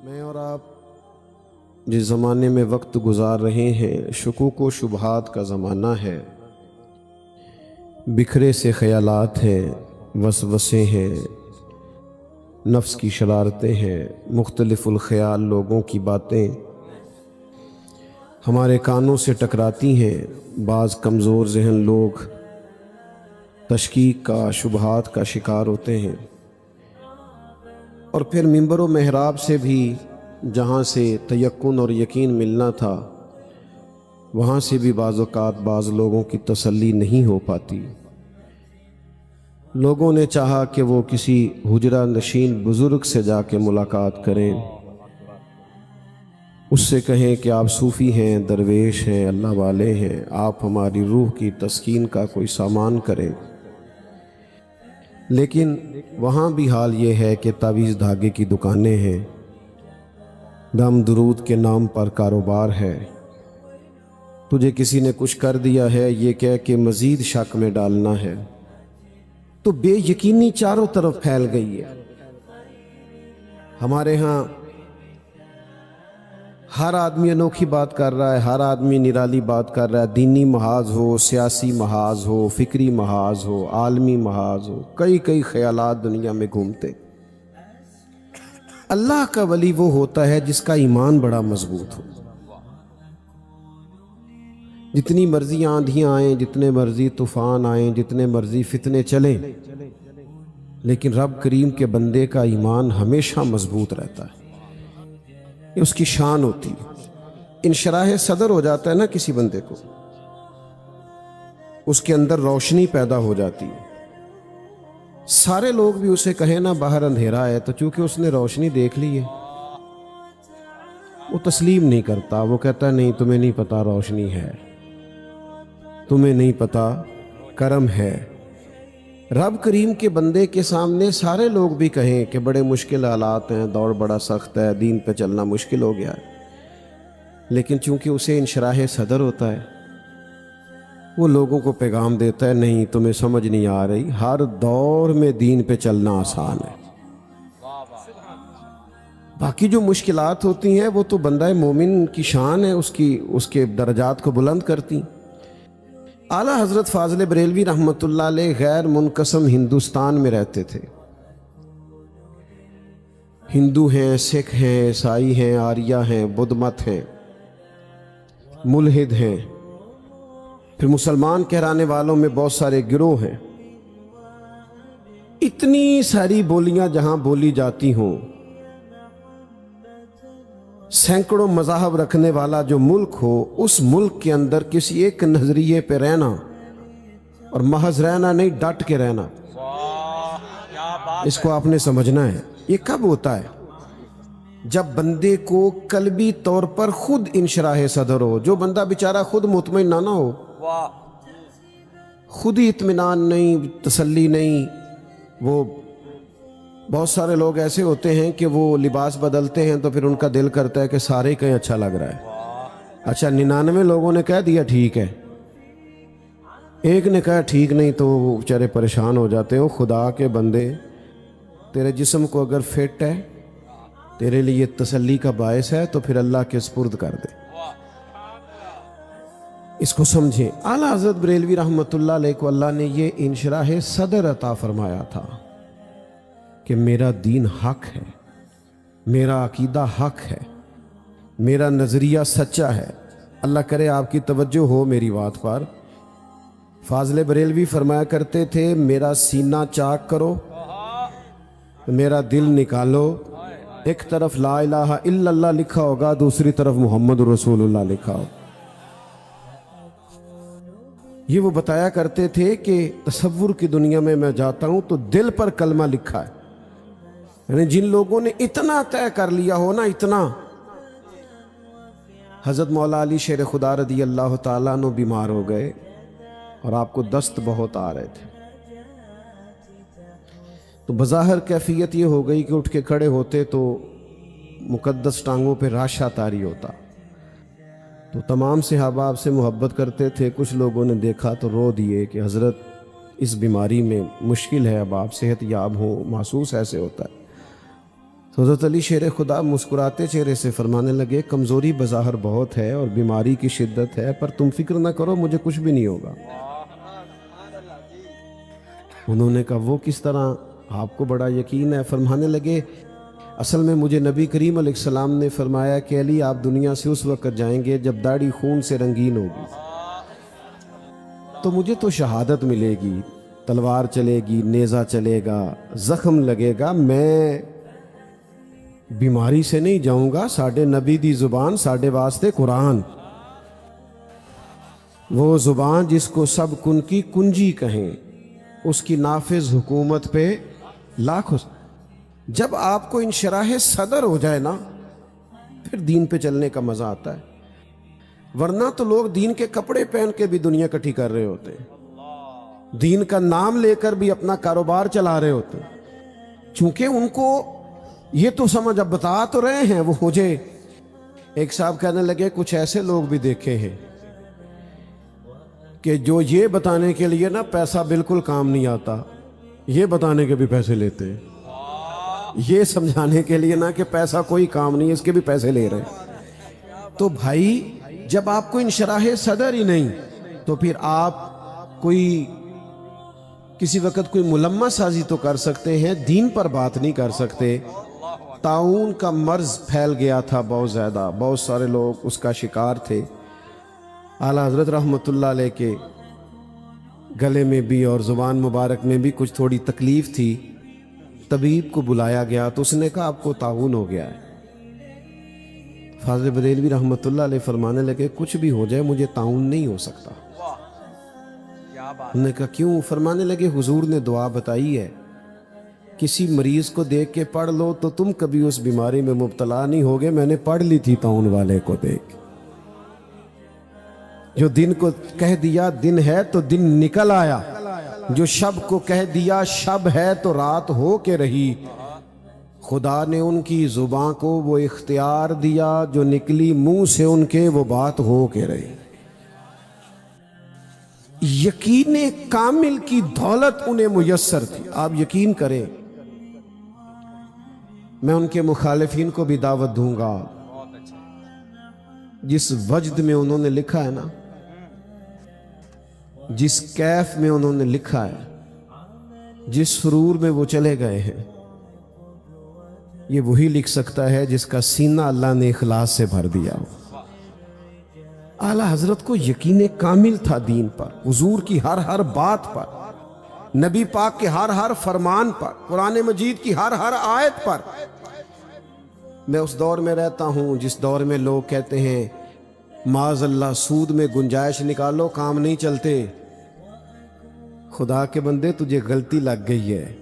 میں اور آپ جس زمانے میں وقت گزار رہے ہیں شکوک و شبہات کا زمانہ ہے، بکھرے سے خیالات ہیں، وسوسے ہیں، نفس کی شرارتیں ہیں، مختلف الخیال لوگوں کی باتیں ہمارے کانوں سے ٹکراتی ہیں۔ بعض کمزور ذہن لوگ تشکیک کا، شبہات کا شکار ہوتے ہیں، اور پھر منبر و محراب سے بھی جہاں سے تیقن اور یقین ملنا تھا وہاں سے بھی بعض اوقات بعض لوگوں کی تسلی نہیں ہو پاتی۔ لوگوں نے چاہا کہ وہ کسی حجرہ نشین بزرگ سے جا کے ملاقات کریں، اس سے کہیں کہ آپ صوفی ہیں، درویش ہیں، اللہ والے ہیں، آپ ہماری روح کی تسکین کا کوئی سامان کریں، لیکن وہاں بھی حال یہ ہے کہ تعویذ دھاگے کی دکانیں ہیں، دم درود کے نام پر کاروبار ہے، تجھے کسی نے کچھ کر دیا ہے یہ کہہ کہ مزید شک میں ڈالنا ہے، تو بے یقینی چاروں طرف پھیل گئی ہے۔ ہمارے ہاں ہر آدمی انوکھی بات کر رہا ہے، ہر آدمی نرالی بات کر رہا ہے، دینی محاذ ہو، سیاسی محاذ ہو، فکری محاذ ہو، عالمی محاذ ہو، کئی خیالات دنیا میں گھومتے۔ اللہ کا ولی وہ ہوتا ہے جس کا ایمان بڑا مضبوط ہو۔ جتنی مرضی آندھیاں آئیں، جتنے مرضی طوفان آئیں، جتنے مرضی فتنے چلیں، لیکن رب کریم کے بندے کا ایمان ہمیشہ مضبوط رہتا ہے، یہ اس کی شان ہوتی ہے۔ انشراح صدر ہو جاتا ہے نا کسی بندے کو، اس کے اندر روشنی پیدا ہو جاتی ہے۔ سارے لوگ بھی اسے کہیں نا باہر اندھیرا ہے، تو چونکہ اس نے روشنی دیکھ لی ہے وہ تسلیم نہیں کرتا، وہ کہتا ہے نہیں تمہیں نہیں پتا روشنی ہے، تمہیں نہیں پتا کرم ہے۔ رب کریم کے بندے کے سامنے سارے لوگ بھی کہیں کہ بڑے مشکل حالات ہیں، دور بڑا سخت ہے، دین پہ چلنا مشکل ہو گیا ہے، لیکن چونکہ اسے انشراح صدر ہوتا ہے وہ لوگوں کو پیغام دیتا ہے نہیں تمہیں سمجھ نہیں آ رہی، ہر دور میں دین پہ چلنا آسان ہے۔ باقی جو مشکلات ہوتی ہیں وہ تو بندہ مومن کی شان ہے، اس کے درجات کو بلند کرتی۔ اعلیٰ حضرت فاضل بریلوی رحمۃ اللہ علیہ غیر منقسم ہندوستان میں رہتے تھے۔ ہندو ہیں، سکھ ہیں، عیسائی ہیں، آریہ ہیں، بدھ مت ہیں، ملحد ہیں، پھر مسلمان کہلانے والوں میں بہت سارے گروہ ہیں۔ اتنی ساری بولیاں جہاں بولی جاتی ہوں، سینکڑوں مذاہب رکھنے والا جو ملک ہو، اس ملک کے اندر کسی ایک نظریے پہ رہنا، اور محض رہنا نہیں ڈٹ کے رہنا، اس کو آپ نے سمجھنا ہے۔ یہ کب ہوتا ہے؟ جب بندے کو قلبی طور پر خود انشراح صدر ہو، جو بندہ بیچارہ خود مطمئن نہ ہو، خود ہی اطمینان نہیں، تسلی نہیں۔ وہ بہت سارے لوگ ایسے ہوتے ہیں کہ وہ لباس بدلتے ہیں تو پھر ان کا دل کرتا ہے کہ سارے کہیں اچھا لگ رہا ہے، اچھا 99 لوگوں نے کہہ دیا ٹھیک ہے، ایک نے کہا ٹھیک نہیں، تو وہ بیچارے پریشان ہو جاتے ہیں۔ خدا کے بندے، تیرے جسم کو اگر فٹ ہے، تیرے لیے تسلی کا باعث ہے، تو پھر اللہ کے سپرد کر دے، اس کو سمجھیں۔ اعلیٰ حضرت بریلوی رحمۃ اللہ علیہ کو اللہ نے یہ انشراح صدر عطا فرمایا تھا کہ میرا دین حق ہے، میرا عقیدہ حق ہے، میرا نظریہ سچا ہے۔ اللہ کرے آپ کی توجہ ہو میری بات پر۔ فاضل بریلوی فرمایا کرتے تھے میرا سینہ چاک کرو، میرا دل نکالو، ایک طرف لا الہ الا اللہ لکھا ہوگا، دوسری طرف محمد رسول اللہ لکھا ہو۔ یہ وہ بتایا کرتے تھے کہ تصور کی دنیا میں جاتا ہوں تو دل پر کلمہ لکھا ہے، یعنی جن لوگوں نے اتنا طے کر لیا ہو نا، اتنا۔ حضرت مولا علی شیر خدا رضی اللہ تعالیٰ عنہ بیمار ہو گئے اور آپ کو دست بہت آ رہے تھے، تو بظاہر کیفیت یہ ہو گئی کہ اٹھ کے کھڑے ہوتے تو مقدس ٹانگوں پہ راشا طاری ہوتا، تو تمام صحابہ آپ سے محبت کرتے تھے۔ کچھ لوگوں نے دیکھا تو رو دیے کہ حضرت اس بیماری میں مشکل ہے، اب آپ صحت یاب ہوں، محسوس ایسے ہوتا ہے۔ تو حضرت علی شیر خدا مسکراتے چہرے سے فرمانے لگے کمزوری بظاہر بہت ہے اور بیماری کی شدت ہے، پر تم فکر نہ کرو، مجھے کچھ بھی نہیں ہوگا۔ انہوں نے کہا وہ کس طرح، آپ کو بڑا یقین ہے؟ فرمانے لگے اصل میں مجھے نبی کریم علیہ السلام نے فرمایا کہ علی آپ دنیا سے اس وقت جائیں گے جب داڑھی خون سے رنگین ہوگی، تو مجھے تو شہادت ملے گی، تلوار چلے گی، نیزہ چلے گا، زخم لگے گا، میں بیماری سے نہیں جاؤں گا۔ ساڈے نبی دی زبان ساڈے واسطے قرآن، وہ زبان جس کو سب کن کی کنجی کہیں، اس کی نافذ حکومت پہ لاکھوں۔ جب آپ کو انشراح صدر ہو جائے نا، پھر دین پہ چلنے کا مزہ آتا ہے، ورنہ تو لوگ دین کے کپڑے پہن کے بھی دنیا کٹھی کر رہے ہوتے ہیں، دین کا نام لے کر بھی اپنا کاروبار چلا رہے ہوتے ہیں، چونکہ ان کو یہ تو سمجھ، اب بتا تو رہے ہیں وہ مجھے۔ ایک صاحب کہنے لگے کچھ ایسے لوگ بھی دیکھے ہیں کہ جو یہ بتانے کے لیے نا پیسہ بالکل کام نہیں آتا، یہ بتانے کے بھی پیسے لیتے ہیں، یہ سمجھانے کے لیے نا کہ پیسہ کوئی کام نہیں، اس کے بھی پیسے لے رہے ہیں۔ تو بھائی جب آپ کو انشراح صدر ہی نہیں، تو پھر آپ کوئی کسی وقت کوئی ملمہ سازی تو کر سکتے ہیں، دین پر بات نہیں کر سکتے۔ طاعون کا مرض پھیل گیا تھا بہت زیادہ، بہت سارے لوگ اس کا شکار تھے۔ اعلیٰ حضرت رحمۃ اللہ علیہ کے گلے میں بھی اور زبان مبارک میں بھی کچھ تھوڑی تکلیف تھی، طبیب کو بلایا گیا تو اس نے کہا آپ کو طاعون ہو گیا ہے۔ فاضل بریلوی رحمۃ اللہ علیہ فرمانے لگے کچھ بھی ہو جائے مجھے طاعون نہیں ہو سکتا۔ انہوں نے کہا کیوں؟ فرمانے لگے حضور نے دعا بتائی ہے، کسی مریض کو دیکھ کے پڑھ لو تو تم کبھی اس بیماری میں مبتلا نہیں ہوگے۔ میں نے پڑھ لی تھی طاعون والے کو دیکھ، جو دن کو کہہ دیا دن ہے تو دن نکل آیا، جو شب کو کہہ دیا شب ہے تو رات ہو کے رہی۔ خدا نے ان کی زباں کو وہ اختیار دیا، جو نکلی منہ سے ان کے وہ بات ہو کے رہی۔ یقین کامل کی دولت انہیں میسر تھی۔ آپ یقین کریں، میں ان کے مخالفین کو بھی دعوت دوں گا، جس وجد میں انہوں نے لکھا ہے نا، جس کیف میں انہوں نے لکھا ہے، جس سرور میں وہ چلے گئے ہیں، یہ وہی لکھ سکتا ہے جس کا سینہ اللہ نے اخلاص سے بھر دیا ہو۔ اعلیٰ حضرت کو یقین کامل تھا دین پر، حضور کی ہر ہر بات پر، نبی پاک کے ہر ہر فرمان پر، قرآن مجید کی ہر ہر آیت پر۔ میں اس دور میں رہتا ہوں جس دور میں لوگ کہتے ہیں معاذ اللہ سود میں گنجائش نکالو کام نہیں چلتے۔ خدا کے بندے تجھے غلطی لگ گئی ہے،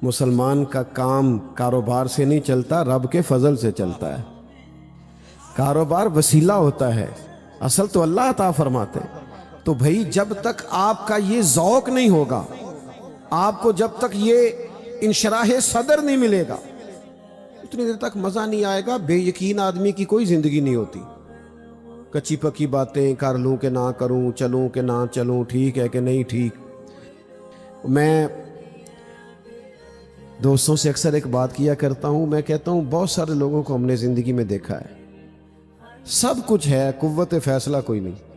مسلمان کا کام کاروبار سے نہیں چلتا، رب کے فضل سے چلتا ہے۔ کاروبار وسیلہ ہوتا ہے، اصل تو اللہ عطا فرماتے ہیں۔ تو بھائی جب تک آپ کا یہ ذوق نہیں ہوگا، آپ کو جب تک یہ انشراح صدر نہیں ملے گا، اتنی دیر تک مزہ نہیں آئے گا۔ بے یقین آدمی کی کوئی زندگی نہیں ہوتی، کچی پکی باتیں کر لوں کہ نہ کروں، چلوں کہ نہ چلوں، ٹھیک ہے کہ نہیں ٹھیک۔ میں دوستوں سے اکثر ایک بات کیا کرتا ہوں، میں کہتا ہوں بہت سارے لوگوں کو ہم نے زندگی میں دیکھا ہے، سب کچھ ہے، قوت فیصلہ کوئی نہیں،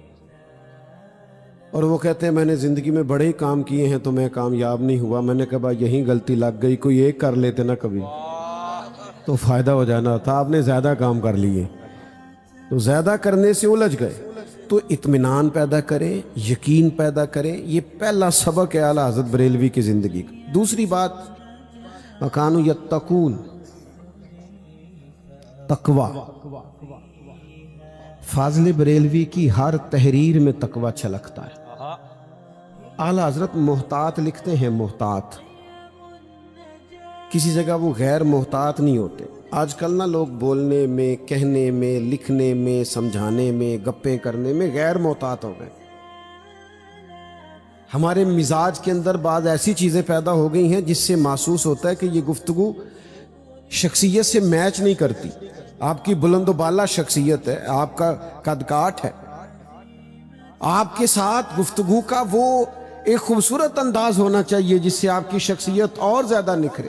اور وہ کہتے ہیں میں نے زندگی میں بڑے ہی کام کیے ہیں تو میں کامیاب نہیں ہوا۔ میں نے کہا بھائی یہیں غلطی لگ گئی، کوئی ایک کر لیتے نا کبھی تو فائدہ ہو جانا تھا، آپ نے زیادہ کام کر لیے تو زیادہ کرنے سے الجھ گئے۔ تو اطمینان پیدا کریں، یقین پیدا کریں، یہ پہلا سبق ہے اعلیٰ حضرت بریلوی کی زندگی کا۔ دوسری بات وَكَانُوا يَتَّقُونَ، تقوی۔ فاضل بریلوی کی ہر تحریر میں تقوی چھلکتا ہے۔ اعلیٰ حضرت محتاط لکھتے ہیں، محتاط، کسی جگہ وہ غیر محتاط نہیں ہوتے۔ آج کل نا لوگ بولنے میں، کہنے میں، لکھنے میں، سمجھانے میں، گپیں کرنے میں غیر محتاط ہو گئے۔ ہمارے مزاج کے اندر بعض ایسی چیزیں پیدا ہو گئی ہیں جس سے محسوس ہوتا ہے کہ یہ گفتگو شخصیت سے میچ نہیں کرتی۔ آپ کی بلند و بالا شخصیت ہے، آپ کا قد کاٹ ہے، آپ کے ساتھ گفتگو کا وہ ایک خوبصورت انداز ہونا چاہیے جس سے آپ کی شخصیت اور زیادہ نکھرے۔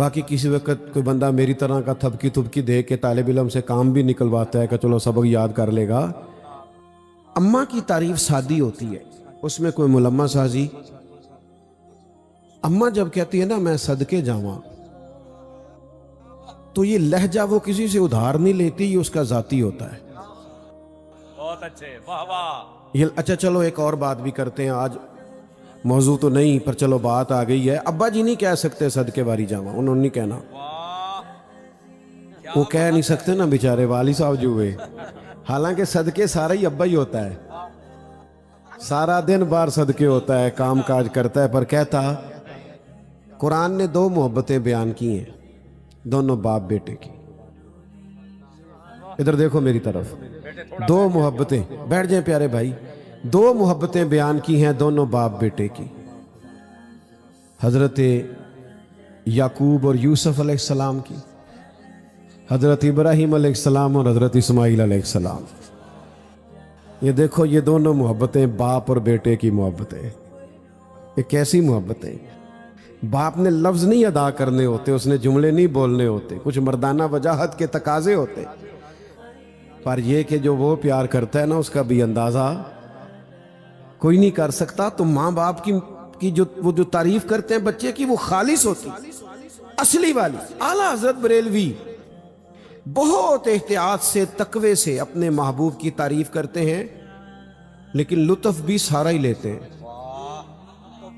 باقی کسی وقت کوئی بندہ میری طرح کا تھپکی تھپکی دے کے طالب علم سے کام بھی نکلواتا ہے کہ چلو سبق یاد کر لے گا۔ اماں کی تعریف سادی ہوتی ہے، اس میں کوئی ملمہ سازی۔ اماں جب کہتی ہے نا میں صدقے جاواں، تو یہ لہجہ وہ کسی سے ادھار نہیں لیتی، یہ اس کا ذاتی ہوتا ہے۔ بہت اچھے، واہ واہ۔ یہ اچھا چلو ایک اور بات بھی کرتے ہیں، آج موضوع تو نہیں پر چلو بات آ گئی ہے۔ ابا جی نہیں کہہ سکتے صدقے واری جاواں، انہوں نے نہیں کہنا، وہ کہہ نہیں سکتے نا بیچارے، والی صاحب جو ہوئے۔ حالانکہ صدقے سارا ہی ابا ہی ہوتا ہے، سارا دن بار صدقے ہوتا ہے، کام کاج کرتا ہے، پر کہتا قرآن نے دو محبتیں بیان کی ہیں، دونوں باپ بیٹے کی۔ ادھر دیکھو میری طرف، دو محبتیں، بیٹھ جائیں پیارے بھائی، دو محبتیں بیان کی ہیں دونوں باپ بیٹے کی، حضرت یعقوب اور یوسف علیہ السلام کی، حضرت ابراہیم علیہ السلام اور حضرت اسماعیل علیہ السلام۔ یہ دیکھو یہ دونوں محبتیں باپ اور بیٹے کی محبتیں، یہ کیسی محبتیں۔ باپ نے لفظ نہیں ادا کرنے ہوتے، اس نے جملے نہیں بولنے ہوتے، کچھ مردانہ وجاہت کے تقاضے ہوتے، پر یہ کہ جو وہ پیار کرتا ہے نا اس کا بھی اندازہ کوئی نہیں کر سکتا۔ تو ماں باپ کی جو تعریف کرتے ہیں بچے کی، وہ خالص ہوتی، اصلی والی۔ اعلیٰ حضرت بریلوی بہت احتیاط سے، تقوی سے اپنے محبوب کی تعریف کرتے ہیں، لیکن لطف بھی سارا ہی لیتے ہیں۔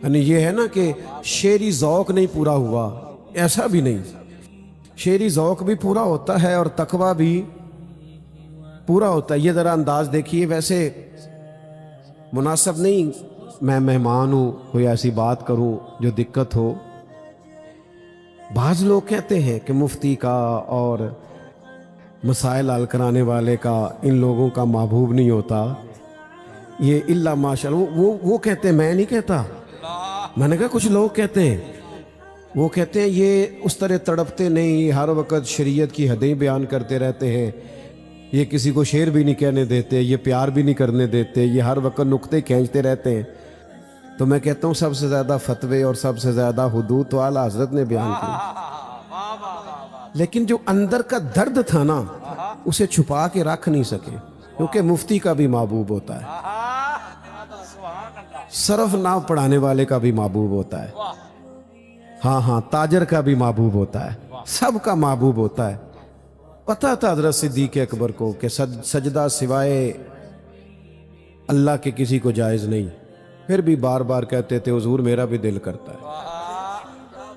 یعنی یہ ہے نا کہ شعری ذوق نہیں پورا ہوا، ایسا بھی نہیں، شعری ذوق بھی پورا ہوتا ہے اور تقوی بھی پورا ہوتا ہے۔ یہ ذرا انداز دیکھیے، ویسے مناسب نہیں میں مہمان ہوں کوئی ایسی بات کروں جو دقت ہو۔ بعض لوگ کہتے ہیں کہ مفتی کا اور مسائل حل کرانے والے کا، ان لوگوں کا محبوب نہیں ہوتا، یہ الا ماشاءاللہ، وہ کہتے ہیں، میں نہیں کہتا۔ میں نے کہا کچھ لوگ کہتے ہیں، وہ کہتے ہیں یہ اس طرح تڑپتے نہیں، ہر وقت شریعت کی حدیں بیان کرتے رہتے ہیں، یہ کسی کو شعر بھی نہیں کہنے دیتے، یہ پیار بھی نہیں کرنے دیتے، یہ ہر وقت نقطے کھینچتے رہتے ہیں۔ تو میں کہتا ہوں سب سے زیادہ فتوے اور سب سے زیادہ حدود تو اعلیٰ حضرت نے بیان کی، لیکن جو اندر کا درد تھا نا اسے چھپا کے رکھ نہیں سکے، کیونکہ مفتی کا بھی محبوب ہوتا ہے، صرف ناو پڑھانے والے کا بھی محبوب ہوتا ہے، ہاں تاجر کا بھی محبوب ہوتا ہے، سب کا محبوب ہوتا ہے۔ پتہ تھا حضرت صدیق اکبر کو کہ سجدہ سوائے اللہ کے کسی کو جائز نہیں، پھر بھی بار بار کہتے تھے حضور میرا بھی دل کرتا ہے۔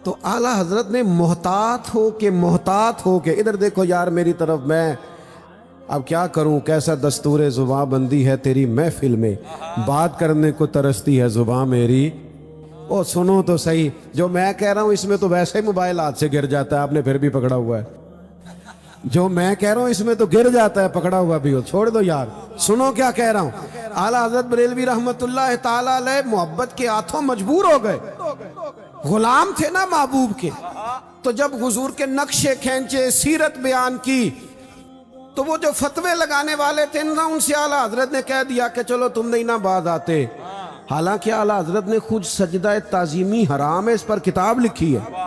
تو اعلیٰ حضرت نے محتاط ہو کے ادھر دیکھو یار میری طرف، میں اب کیا کروں، کیسا دستور زباں بندی ہے تیری محفل میں، بات کرنے کو ترستی ہے زباں میری، او سنو تو صحیح، جو میں کہہ رہا ہوں اس میں تو ویسے ہی موبائل ہاتھ سے گر جاتا ہے، آپ نے پھر بھی پکڑا ہوا ہے، جو میں کہہ رہا ہوں اس میں تو گر جاتا ہے، پکڑا ہوا بھی ہو، چھوڑ دو یار، سنو کیا کہہ رہا ہوں۔ اعلیٰ حضرت بریلوی رحمت اللہ تعالیٰ علیہ محبت کے ہاتھوں مجبور ہو گئے، غلام تھے نا محبوب کے، تو جب حضور کے نقشے کھینچے، سیرت بیان کی، تو وہ جو فتوے لگانے والے تھے نا ان سے اعلیٰ حضرت نے کہہ دیا کہ چلو تم نہیں نہ باز آتے۔ حالانکہ اعلیٰ حضرت نے خود سجدہ تعظیمی حرام ہے اس پر کتاب لکھی ہے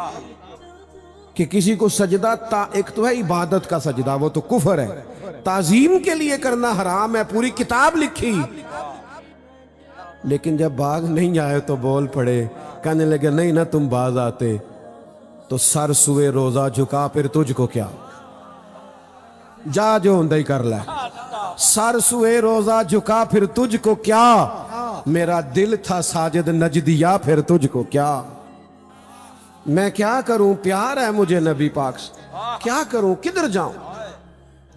کہ کسی کو سجدہ، ایک تو ہے عبادت کا سجدہ، وہ تو کفر ہے، تعظیم کے لیے کرنا حرام ہے، پوری کتاب لکھی۔ لیکن جب باز نہیں آئے تو بول پڑے، کہنے لگے نہیں نہ تم باز آتے تو سر سوئے روزہ جھکا پھر تجھ کو کیا، جا جو ہندی کر لے، سر سوئے روزہ جھکا پھر تجھ کو کیا، میرا دل تھا ساجد نجدیا پھر تجھ کو کیا، میں کیا کروں، پیار ہے مجھے نبی پاک سے، کیا کروں، کدھر جاؤں۔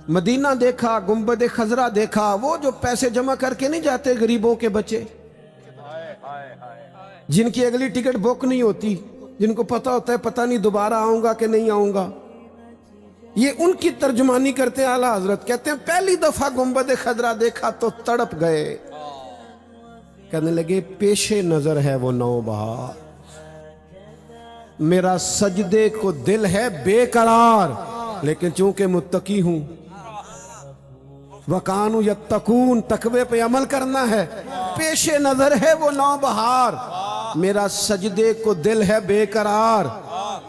مدینہ دیکھا، گنبد خضرا دیکھا، وہ جو پیسے جمع کر کے نہیں جاتے غریبوں کے بچے، جن کی اگلی ٹکٹ بک نہیں ہوتی، جن کو پتہ ہوتا ہے پتہ نہیں دوبارہ آؤں گا کہ نہیں آؤں گا، یہ ان کی ترجمانی کرتے ہیں اعلیٰ حضرت، کہتے ہیں پہلی دفعہ گنبد خضرا دیکھا تو تڑپ گئے، کہنے لگے پیش نظر ہے وہ نو بہار، میرا سجدے کو دل ہے بے قرار، لیکن چونکہ متقی ہوں، وَقَانُوا يَتَّقُونَ، تقوی پہ عمل کرنا ہے، پیش نظر ہے وہ نو بہار، میرا سجدے کو دل ہے بے قرار،